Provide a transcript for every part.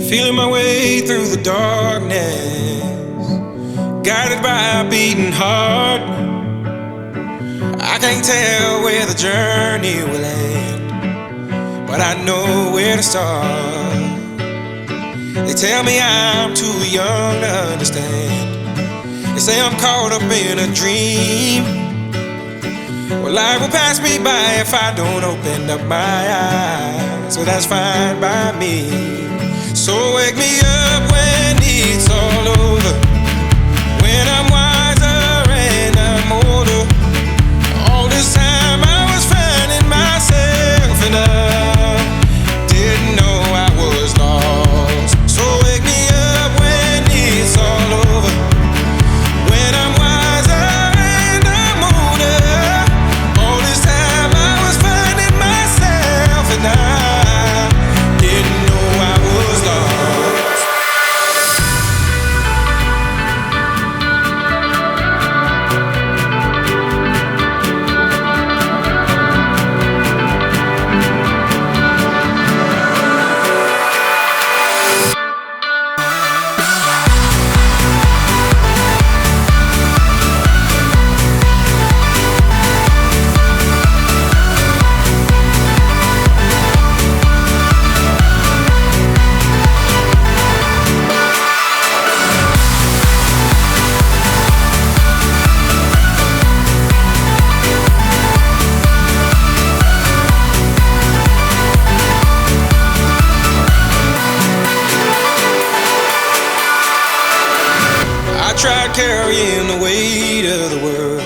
Feeling my way through the darkness, guided by a beating heart. I can't tell where the journey will end, but I know where to start. They tell me I'm too young to understand. They say I'm caught up in a dream. Well, life will pass me by if I don't open up my eyes. So that's fine by me. So wake me up when it's all over, when I'm wiser and I'm older. All this time I was finding myself and I didn't know I was lost. So wake me up when it's all over, when I'm wiser and I'm older. All this time I was finding myself and I didn't know I was lost. I tried carrying the weight of the world,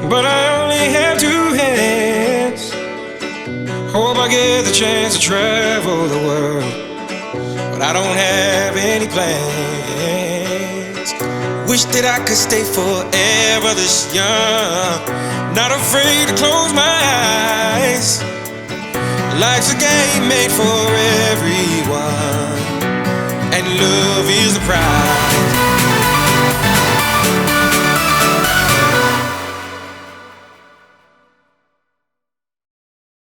but I only have two hands. Hope I get the chance to travel the world, but I don't have any plans. Wish that I could stay forever this young, not afraid to close my eyes. Life's a game made for everyone, and love is the prize.